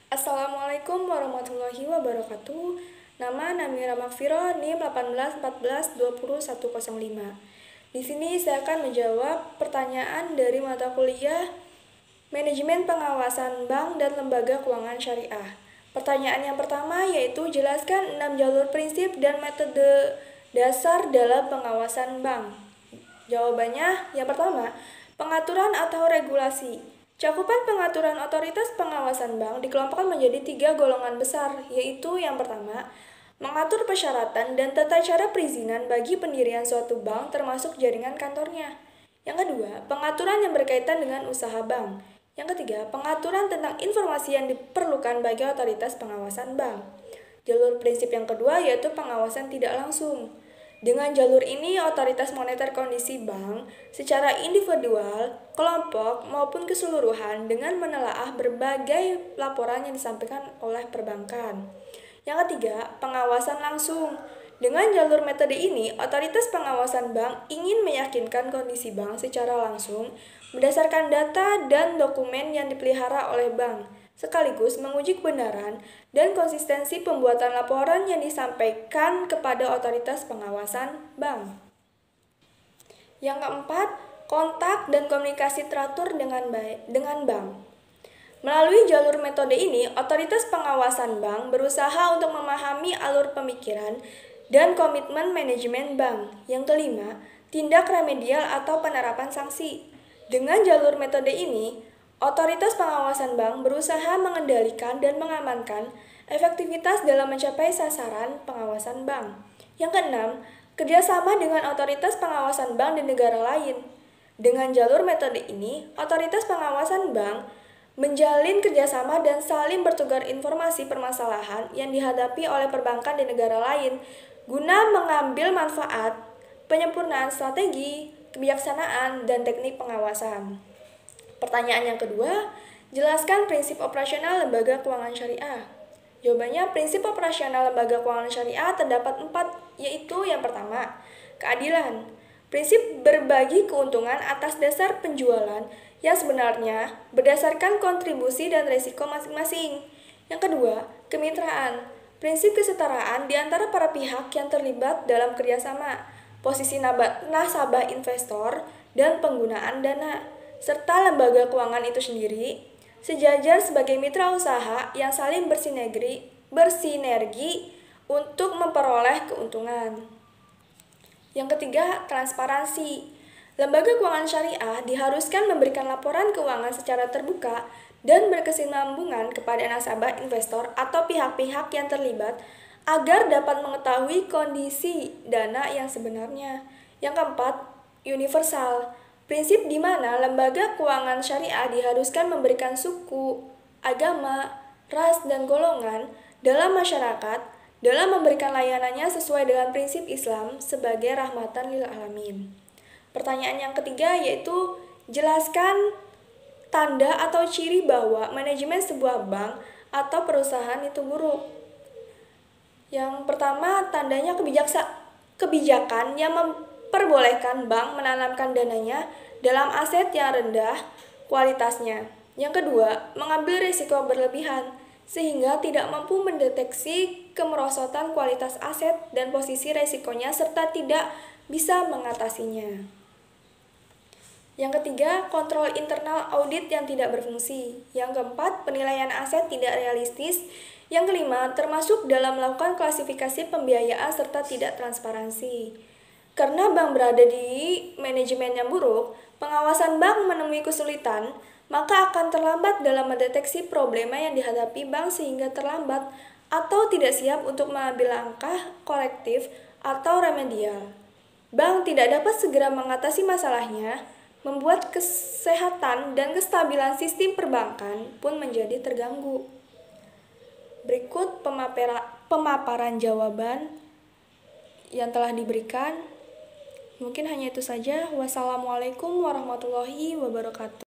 Assalamualaikum warahmatullahi wabarakatuh. Nama Namira Makfiro, NIM 1814200105. Di sini saya akan menjawab pertanyaan dari mata kuliah Manajemen Pengawasan Bank dan Lembaga Keuangan Syariah. Pertanyaan yang pertama yaitu jelaskan 6 jalur prinsip dan metode dasar dalam pengawasan bank. Jawabannya yang pertama, pengaturan atau regulasi. Cakupan pengaturan otoritas pengawasan bank dikelompokkan menjadi 3 golongan besar, yaitu yang pertama, mengatur persyaratan dan tata cara perizinan bagi pendirian suatu bank termasuk jaringan kantornya. Yang kedua, pengaturan yang berkaitan dengan usaha bank. Yang ketiga, pengaturan tentang informasi yang diperlukan bagi otoritas pengawasan bank. Jalur prinsip yang kedua yaitu pengawasan tidak langsung. Dengan jalur ini, otoritas moneter kondisi bank secara individual, kelompok, maupun keseluruhan dengan menelaah berbagai laporan yang disampaikan oleh perbankan. Yang ketiga, pengawasan langsung. Dengan jalur metode ini, otoritas pengawasan bank ingin meyakinkan kondisi bank secara langsung berdasarkan data dan dokumen yang dipelihara oleh bank, sekaligus menguji kebenaran dan konsistensi pembuatan laporan yang disampaikan kepada otoritas pengawasan bank. Yang keempat, kontak dan komunikasi teratur dengan bank. Melalui jalur metode ini, otoritas pengawasan bank berusaha untuk memahami alur pemikiran dan komitmen manajemen bank. Yang kelima, tindak remedial atau penerapan sanksi. Dengan jalur metode ini, otoritas pengawasan bank berusaha mengendalikan dan mengamankan efektivitas dalam mencapai sasaran pengawasan bank. Yang keenam, kerjasama dengan otoritas pengawasan bank di negara lain. Dengan jalur metode ini, otoritas pengawasan bank menjalin kerjasama dan saling bertukar informasi permasalahan yang dihadapi oleh perbankan di negara lain guna mengambil manfaat penyempurnaan strategi, kebijaksanaan, dan teknik pengawasan. Pertanyaan yang kedua, jelaskan prinsip operasional lembaga keuangan syariah. Jawabannya, prinsip operasional lembaga keuangan syariah terdapat 4, yaitu yang pertama, keadilan. Prinsip berbagi keuntungan atas dasar penjualan yang sebenarnya berdasarkan kontribusi dan risiko masing-masing. Yang kedua, kemitraan. Prinsip kesetaraan di antara para pihak yang terlibat dalam kerjasama, posisi nasabah investor, dan penggunaan dana, serta lembaga keuangan itu sendiri, sejajar sebagai mitra usaha yang saling bersinergi untuk memperoleh keuntungan. Yang ketiga, transparansi. Lembaga keuangan syariah diharuskan memberikan laporan keuangan secara terbuka dan berkesinambungan kepada nasabah investor atau pihak-pihak yang terlibat agar dapat mengetahui kondisi dana yang sebenarnya. Yang keempat, universal. Prinsip di mana lembaga keuangan syariah diharuskan memberikan suku, agama, ras, dan golongan dalam masyarakat dalam memberikan layanannya sesuai dengan prinsip Islam sebagai rahmatan lil alamin. Pertanyaan yang ketiga yaitu jelaskan tanda atau ciri bahwa manajemen sebuah bank atau perusahaan itu buruk. Yang pertama, tandanya kebijakan yang memperbolehkan bank menanamkan dananya dalam aset yang rendah kualitasnya. Yang kedua, mengambil risiko berlebihan sehingga tidak mampu mendeteksi kemerosotan kualitas aset dan posisi risikonya serta tidak bisa mengatasinya. Yang ketiga, kontrol internal audit yang tidak berfungsi. Yang keempat, penilaian aset tidak realistis. Yang kelima, termasuk dalam melakukan klasifikasi pembiayaan serta tidak transparansi. Karena bank berada di manajemen yang buruk, pengawasan bank menemui kesulitan, maka akan terlambat dalam mendeteksi problema yang dihadapi bank sehingga terlambat atau tidak siap untuk mengambil langkah korektif atau remedial. Bank tidak dapat segera mengatasi masalahnya, membuat kesehatan dan kestabilan sistem perbankan pun menjadi terganggu. Berikut pemaparan jawaban yang telah diberikan. Mungkin hanya itu saja. Wassalamualaikum warahmatullahi wabarakatuh.